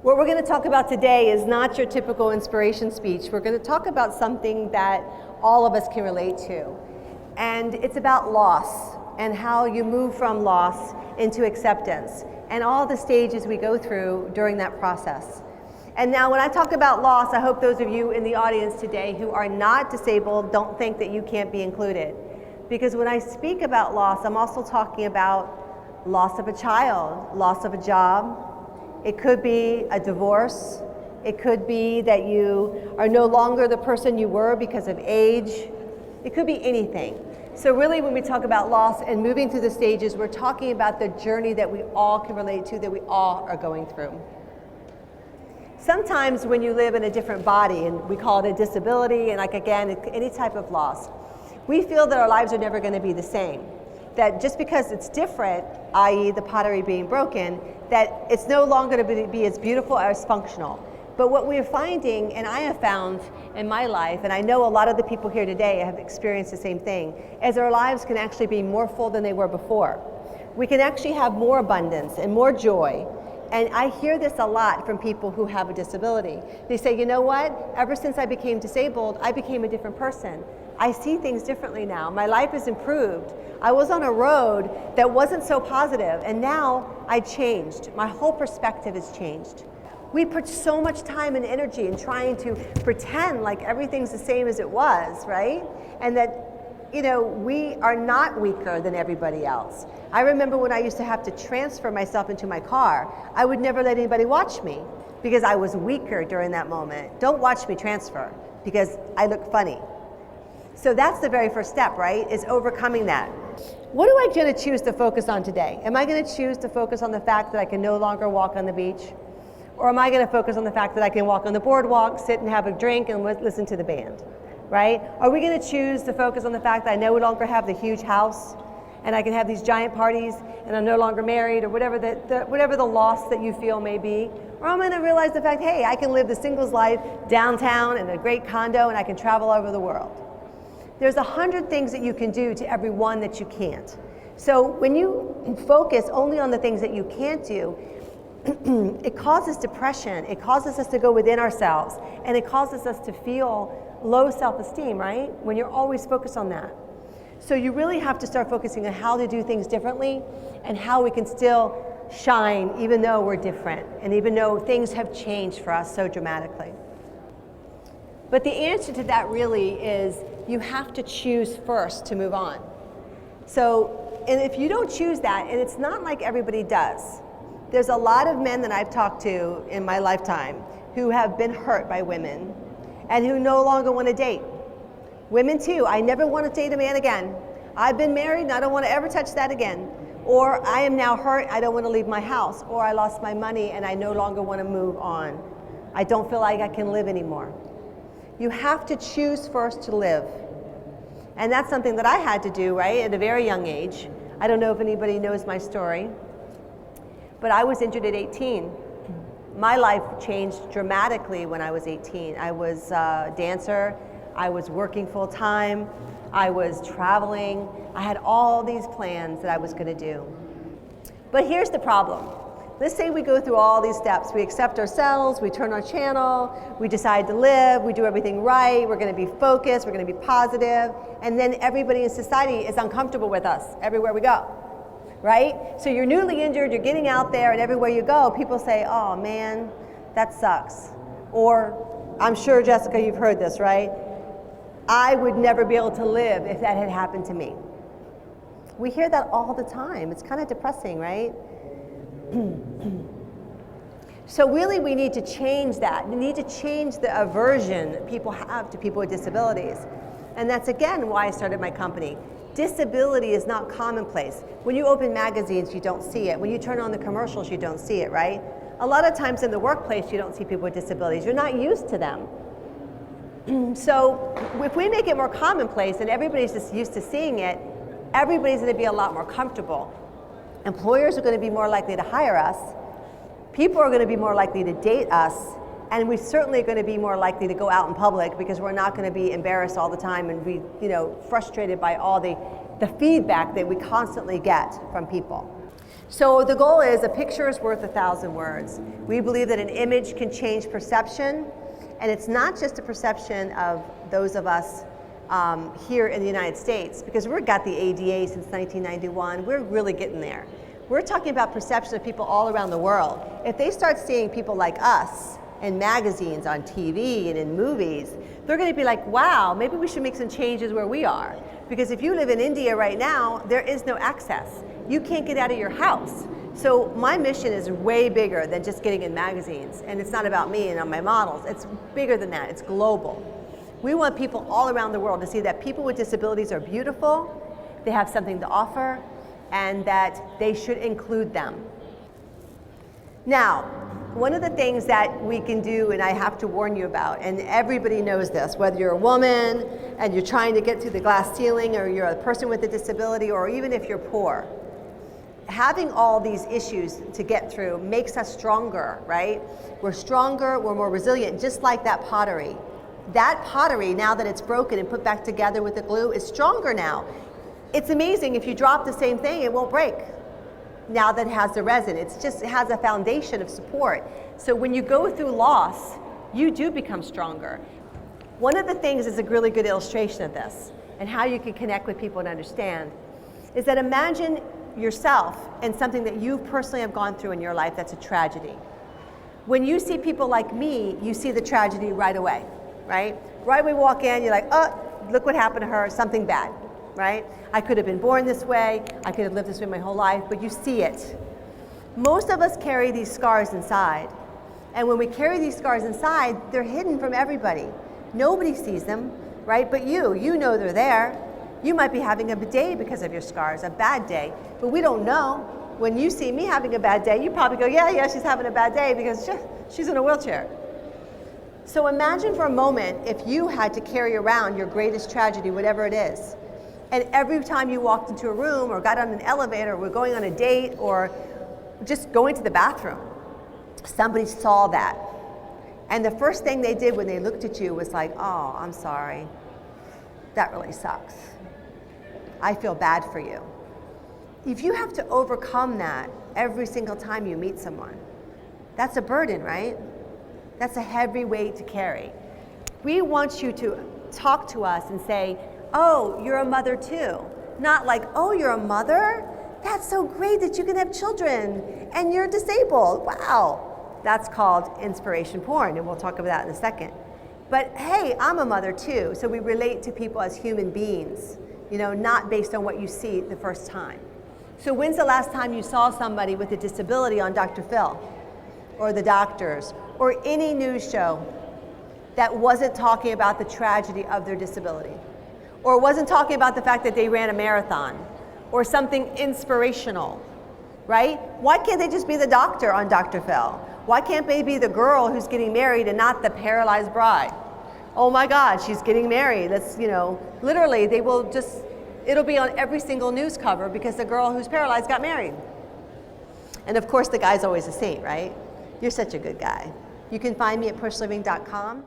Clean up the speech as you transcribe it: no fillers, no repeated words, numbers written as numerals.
What we're going to talk about today is not your typical inspiration speech. We're going to talk about something that all of us can relate to. And it's about loss and how you move from loss into acceptance and all the stages we go through during that process. And now when I talk about loss, I hope those of you in the audience today who are not disabled don't think that you can't be included. Because when I speak about loss, I'm also talking about loss of a child, loss of a job. It could be a divorce. It could be that you are no longer the person you were because of age. It could be anything. So really when we talk about loss and moving through the stages, we're talking about the journey that we all can relate to, that we all are going through. Sometimes when you live in a different body, and we call it a disability, and like again, any type of loss, we feel that our lives are never going to be the same. That just because it's different, i.e. the pottery being broken, that it's no longer going to be as beautiful or as functional. But what we're finding, and I have found in my life, and I know a lot of the people here today have experienced the same thing, is our lives can actually be more full than they were before. We can actually have more abundance and more joy. And I hear this a lot from people who have a disability. They say, you know what? Ever since I became disabled, I became a different person. I see things differently now. My life has improved. I was on a road that wasn't so positive, and now I changed. My whole perspective has changed. We put so much time and energy in trying to pretend like everything's the same as it was, right? And that, you know, we are not weaker than everybody else. I remember when I used to have to transfer myself into my car, I would never let anybody watch me because I was weaker during that moment. Don't watch me transfer because I look funny. So that's the very first step, right? Is overcoming that. What am I going to choose to focus on today? Am I going to choose to focus on the fact that I can no longer walk on the beach? Or am I going to focus on the fact that I can walk on the boardwalk, sit and have a drink and listen to the band, right? Are we going to choose to focus on the fact that I no longer have the huge house and I can have these giant parties and I'm no longer married, or whatever the loss that you feel may be? Or am I going to realize the fact, hey, I can live the singles life downtown in a great condo and I can travel over the world? There's 100 things that you can do to every one that you can't. So when you focus only on the things that you can't do, it causes depression, it causes us to go within ourselves, and it causes us to feel low self-esteem, right? When you're always focused on that. So you really have to start focusing on how to do things differently and how we can still shine even though we're different and even though things have changed for us so dramatically. But the answer to that really is you have to choose first to move on. So, and if you don't choose that, and it's not like everybody does, there's a lot of men that I've talked to in my lifetime who have been hurt by women and who no longer want to date. Women too, I never want to date a man again. I've been married and I don't want to ever touch that again. Or I am now hurt, I don't want to leave my house. Or I lost my money and I no longer want to move on. I don't feel like I can live anymore. You have to choose first to live. And that's something that I had to do, right, at a very young age. I don't know if anybody knows my story. But I was injured at 18. My life changed dramatically when I was 18. I was a dancer, I was working full time, I was traveling, I had all these plans that I was gonna do. But here's the problem. Let's say we go through all these steps. We accept ourselves, we turn our channel, we decide to live, we do everything right, we're gonna be focused, we're gonna be positive, and then everybody in society is uncomfortable with us everywhere we go. Right? So you're newly injured, you're getting out there, and everywhere you go, people say, oh man, that sucks. Or, I'm sure, Jessica, you've heard this, right? I would never be able to live if that had happened to me. We hear that all the time. It's kind of depressing, right? So really we need to change that. We need to change the aversion that people have to people with disabilities. And that's again why I started my company. Disability is not commonplace. When you open magazines, you don't see it. When you turn on the commercials, you don't see it, right? A lot of times in the workplace, you don't see people with disabilities. You're not used to them. So if we make it more commonplace and everybody's just used to seeing it, everybody's going to be a lot more comfortable. Employers are going to be more likely to hire us. People are going to be more likely to date us. And we certainly are going to be more likely to go out in public because we're not going to be embarrassed all the time and be, frustrated by all the feedback that we constantly get from people. So the goal is a picture is worth 1,000 words. We believe that an image can change perception, and it's not just a perception of those of us here in the United States, because we've got the ADA since 1991. We're really getting there. We're talking about perception of people all around the world. If they start seeing people like us in magazines, on TV, and in movies, they're going to be like, wow, maybe we should make some changes where we are. Because if you live in India right now, there is no access. You can't get out of your house. So my mission is way bigger than just getting in magazines. And it's not about me and on my models. It's bigger than that. It's global. We want people all around the world to see that people with disabilities are beautiful, they have something to offer, and that they should include them. Now, one of the things that we can do, and I have to warn you about, and everybody knows this, whether you're a woman and you're trying to get through the glass ceiling, or you're a person with a disability, or even if you're poor, having all these issues to get through makes us stronger, right? We're stronger, we're more resilient, just like that pottery. That pottery, now that it's broken and put back together with the glue, is stronger now. It's amazing, if you drop the same thing, it won't break. Now that it has the resin, it has a foundation of support. So when you go through loss, you do become stronger. One of the things is a really good illustration of this, and how you can connect with people and understand, is that imagine yourself and something that you personally have gone through in your life that's a tragedy. When you see people like me, you see the tragedy right away, right? Right when we walk in, you're like, oh, look what happened to her, something bad, right? I could have been born this way, I could have lived this way my whole life, but you see it. Most of us carry these scars inside. And when we carry these scars inside, they're hidden from everybody. Nobody sees them, right? But you know they're there. You might be having a day because of your scars, a bad day, but we don't know. When you see me having a bad day, you probably go, yeah, she's having a bad day because she's in a wheelchair. So imagine for a moment if you had to carry around your greatest tragedy, whatever it is, and every time you walked into a room or got on an elevator or were going on a date or just going to the bathroom, somebody saw that. And the first thing they did when they looked at you was like, oh, I'm sorry. That really sucks. I feel bad for you. If you have to overcome that every single time you meet someone, that's a burden, right? That's a heavy weight to carry. We want you to talk to us and say, oh, you're a mother too. Not like, oh, you're a mother? That's so great that you can have children and you're disabled. Wow. That's called inspiration porn, and we'll talk about that in a second. But hey, I'm a mother too, so we relate to people as human beings, not based on what you see the first time. So when's the last time you saw somebody with a disability on Dr. Phil, or the doctors, or any news show that wasn't talking about the tragedy of their disability? Or wasn't talking about the fact that they ran a marathon, or something inspirational, right? Why can't they just be the doctor on Dr. Phil? Why can't they be the girl who's getting married and not the paralyzed bride? Oh my God, she's getting married. Let's, literally it'll be on every single news cover because the girl who's paralyzed got married. And of course the guy's always a saint, right? You're such a good guy. You can find me at pushliving.com.